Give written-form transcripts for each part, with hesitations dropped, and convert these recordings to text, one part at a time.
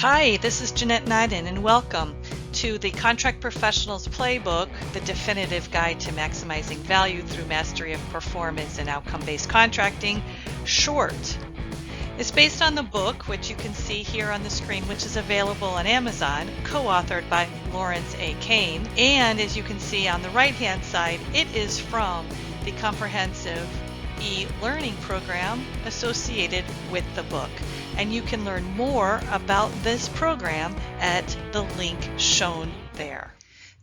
Hi, this is Jeanette Nyden, and welcome to the Contract Professionals Playbook, the definitive guide to maximizing value through mastery of performance and outcome-based contracting, short. It's based on the book, which you can see here on the screen, which is available on Amazon, co-authored by Lawrence A. Kane. And as you can see on the right-hand side, it is from the comprehensive e-learning program associated with the book. And you can learn more about this program at the link shown there.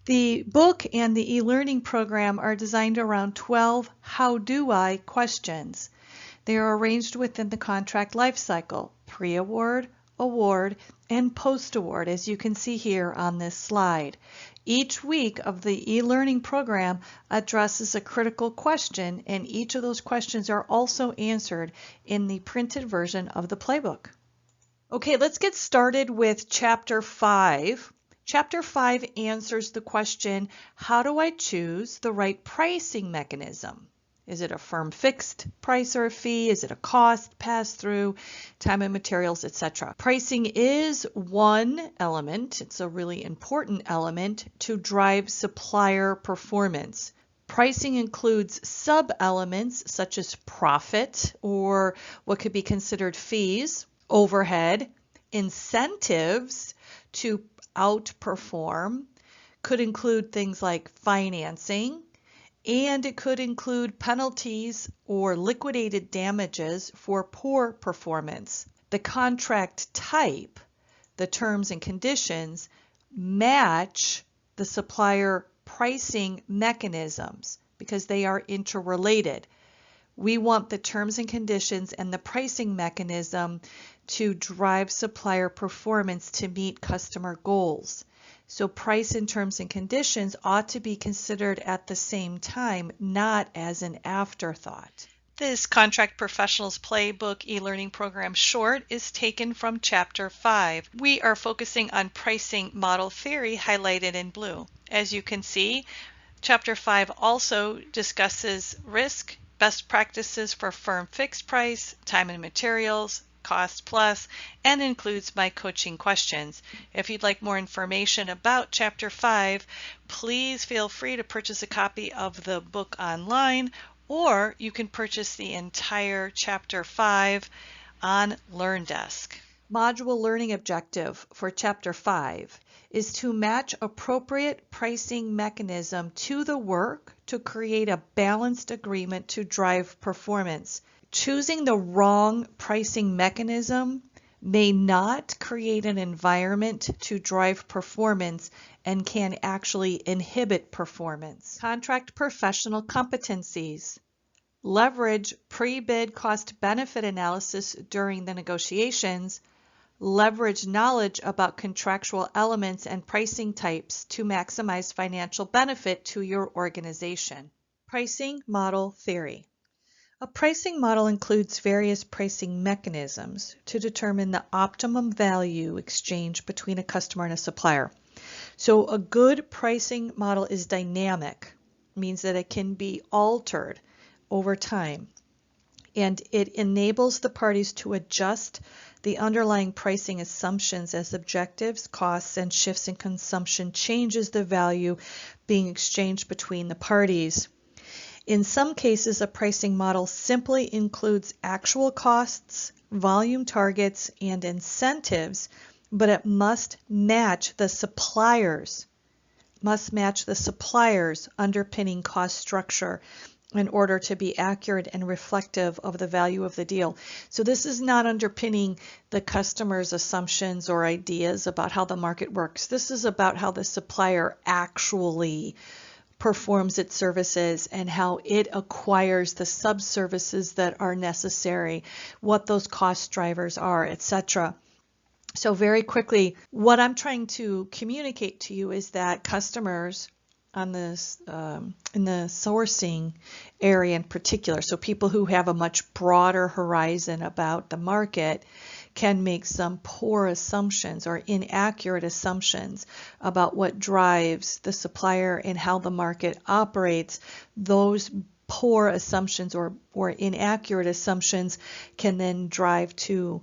The book and the e-learning program are designed around 12 how do I questions. They are arranged within the contract lifecycle, pre-award, award, and post-award, as you can see here on this slide. Each week of the e-learning program addresses a critical question, and each of those questions are also answered in the printed version of the playbook. Okay, let's get started with Chapter 5. Chapter 5 answers the question, how do I choose the right pricing mechanism? Is it a firm fixed price or a fee? Is it a cost pass-through, time and materials, etc.? Pricing is one element. It's a really important element to drive supplier performance. Pricing includes sub-elements such as profit or what could be considered fees, overhead, incentives to outperform, could include things like financing, and it could include penalties or liquidated damages for poor performance. The contract type, the terms and conditions, match the supplier pricing mechanisms because they are interrelated. We want the terms and conditions and the pricing mechanism to drive supplier performance to meet customer goals. So price and terms and conditions ought to be considered at the same time, not as an afterthought. This Contract Professionals Playbook e-learning program short is taken from Chapter 5. We are focusing on pricing model theory highlighted in blue. As you can see, Chapter 5 also discusses risk, best practices for firm fixed price, time and materials, cost plus, and includes my coaching questions. If you'd like more information about Chapter 5, please feel free to purchase a copy of the book online, or you can purchase the entire Chapter 5 on LearnDesk. Module learning objective for Chapter 5 is to match appropriate pricing mechanism to the work to create a balanced agreement to drive performance. Choosing the wrong pricing mechanism may not create an environment to drive performance and can actually inhibit performance. Contract professional competencies. Leverage pre-bid cost-benefit analysis during the negotiations. Leverage knowledge about contractual elements and pricing types to maximize financial benefit to your organization. Pricing model theory. A pricing model includes various pricing mechanisms to determine the optimum value exchange between a customer and a supplier. So a good pricing model is dynamic, means that it can be altered over time, and it enables the parties to adjust the underlying pricing assumptions as objectives, costs, and shifts in consumption changes the value being exchanged between the parties. In some cases, a pricing model simply includes actual costs, volume targets, and incentives, but it must match the suppliers underpinning cost structure in order to be accurate and reflective of the value of the deal. So this is not underpinning the customer's assumptions or ideas about how the market works. This is about how the supplier actually performs its services and how it acquires the sub-services that are necessary, what those cost drivers are, etc. So very quickly, what I'm trying to communicate to you is that customers on this in the sourcing area in particular, so people who have a much broader horizon about the market, can make some poor assumptions or inaccurate assumptions about what drives the supplier and how the market operates. Those poor assumptions or inaccurate assumptions can then drive to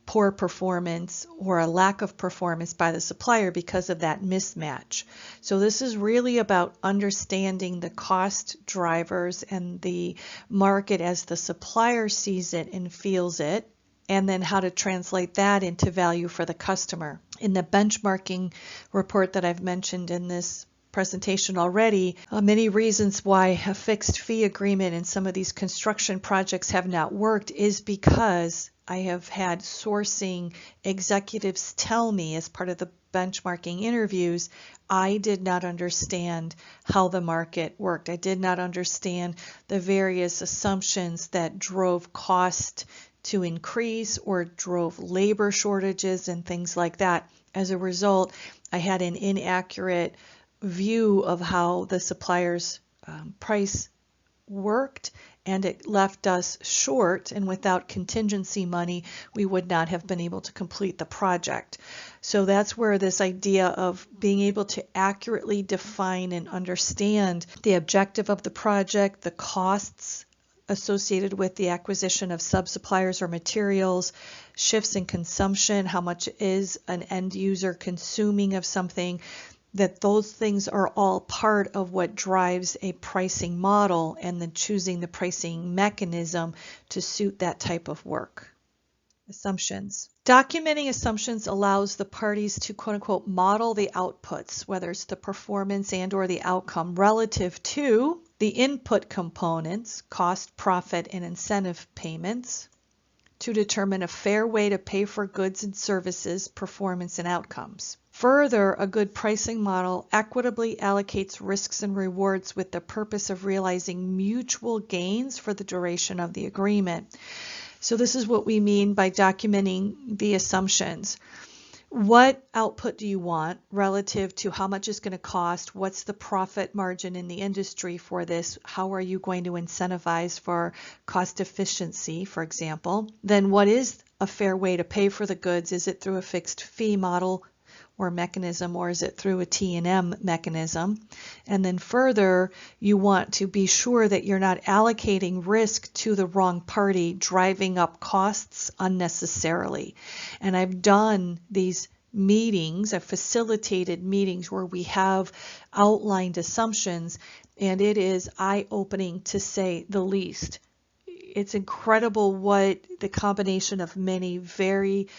poor performance or a lack of performance by the supplier because of that mismatch. So this is really about understanding the cost drivers and the market as the supplier sees it and feels it, and then how to translate that into value for the customer. In the benchmarking report that I've mentioned in this presentation already, many reasons why a fixed fee agreement in some of these construction projects have not worked is because I have had sourcing executives tell me as part of the benchmarking interviews, I did not understand how the market worked. I did not understand the various assumptions that drove cost to increase or drove labor shortages and things like that. As a result, I had an inaccurate view of how the supplier's price worked, and it left us short, and without contingency money we would not have been able to complete the project. So that's where this idea of being able to accurately define and understand the objective of the project, the costs associated with the acquisition of sub-suppliers or materials, shifts in consumption, how much is an end user consuming of something, that those things are all part of what drives a pricing model, and then choosing the pricing mechanism to suit that type of work. Assumptions. Documenting assumptions allows the parties to quote-unquote model the outputs, whether it's the performance and or the outcome relative to the input components, cost, profit, and incentive payments, to determine a fair way to pay for goods and services, performance, and outcomes. Further, a good pricing model equitably allocates risks and rewards with the purpose of realizing mutual gains for the duration of the agreement. So this is what we mean by documenting the assumptions. What output do you want relative to how much it's going to cost? What's the profit margin in the industry for this? How are you going to incentivize for cost efficiency, for example? Then what is a fair way to pay for the goods? Is it through a fixed fee model or mechanism, or is it through a T&M mechanism? And then further, you want to be sure that you're not allocating risk to the wrong party, driving up costs unnecessarily. And I've done these meetings, I've facilitated meetings where we have outlined assumptions, and it is eye-opening to say the least. It's incredible what the combination of many very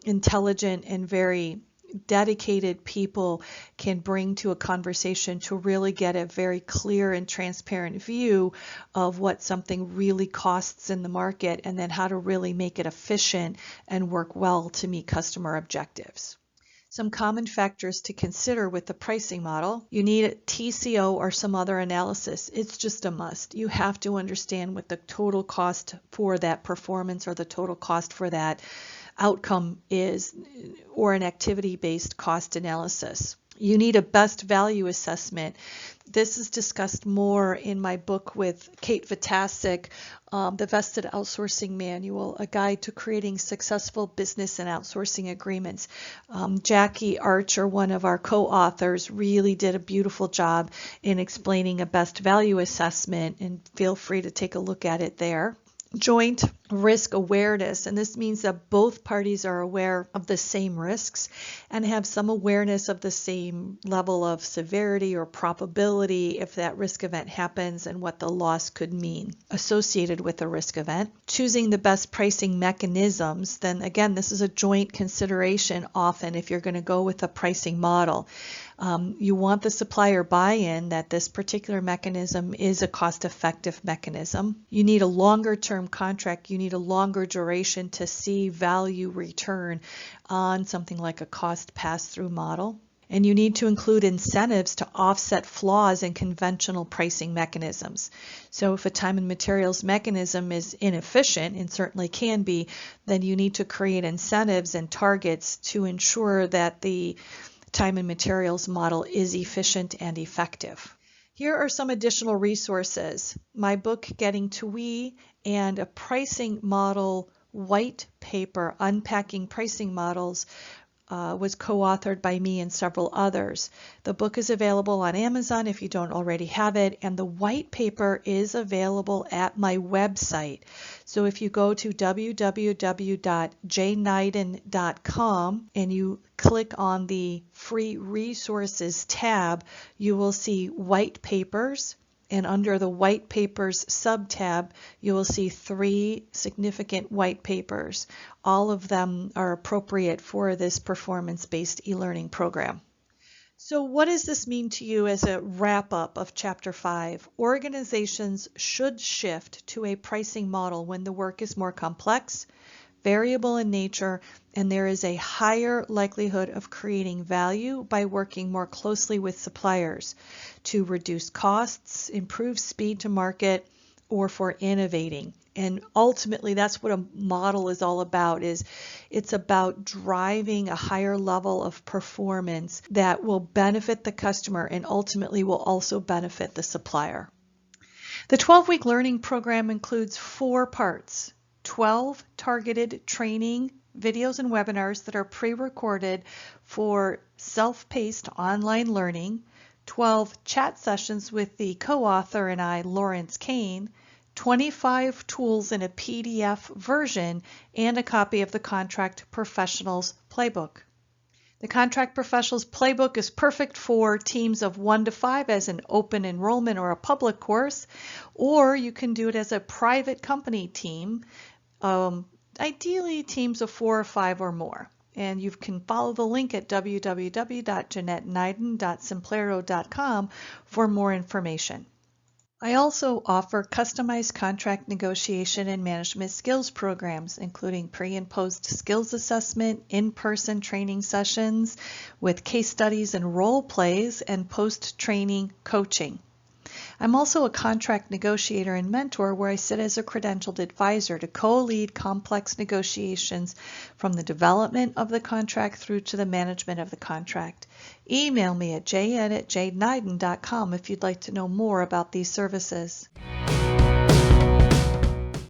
intelligent and very dedicated people can bring to a conversation to really get a very clear and transparent view of what something really costs in the market, and then how to really make it efficient and work well to meet customer objectives. Some common factors to consider with the pricing model. You need a TCO or some other analysis. It's just a must. You have to understand what the total cost for that performance or the total cost for that outcome is, or an activity-based cost analysis. You need a best value assessment. This is discussed more in my book with Kate Vitasic, The Vested Outsourcing Manual, a guide to creating successful business and outsourcing agreements. Jackie Archer, one of our co-authors, really did a beautiful job in explaining a best value assessment, and feel free to take a look at it there. Joint risk awareness, and this means that both parties are aware of the same risks and have some awareness of the same level of severity or probability if that risk event happens, and what the loss could mean associated with the risk event. Choosing the best pricing mechanisms, then again, this is a joint consideration often if you're going to go with a pricing model. You want the supplier buy-in that this particular mechanism is a cost-effective mechanism. You need a longer-term contract. You need a longer duration to see value return on something like a cost pass-through model. And you need to include incentives to offset flaws in conventional pricing mechanisms. So if a time and materials mechanism is inefficient, and certainly can be, then you need to create incentives and targets to ensure that the time and materials model is efficient and effective. Here are some additional resources. My book, Getting to We, and a pricing model white paper, Unpacking Pricing Models, was co-authored by me and several others. The book is available on Amazon if you don't already have it, and the white paper is available at my website. So if you go to www.jneiden.com and you click on the free resources tab, you will see white papers. And under the white papers sub-tab, you will see 3 significant white papers. All of them are appropriate for this performance-based e-learning program. So what does this mean to you as a wrap-up of Chapter 5? Organizations should shift to a pricing model when the work is more complex, variable in nature, and there is a higher likelihood of creating value by working more closely with suppliers to reduce costs, improve speed to market, or for innovating. And ultimately, that's what a model is all about. It's about driving a higher level of performance that will benefit the customer and ultimately will also benefit the supplier. The 12-week learning program includes 4 parts. 12 targeted training videos and webinars that are pre-recorded for self-paced online learning, 12 chat sessions with the co-author and I, Lawrence Kane, 25 tools in a PDF version, and a copy of the Contract Professionals Playbook. The Contract Professionals Playbook is perfect for teams of 1 to 5 as an open enrollment or a public course, or you can do it as a private company team, ideally teams of 4 or 5 or more. And you can follow the link at www.janetteneiden.simplero.com for more information. I also offer customized contract negotiation and management skills programs, including pre and post skills assessment, in-person training sessions with case studies and role plays, and post-training coaching. I'm also a contract negotiator and mentor where I sit as a credentialed advisor to co-lead complex negotiations from the development of the contract through to the management of the contract. Email me at jn@janeiden.com if you'd like to know more about these services.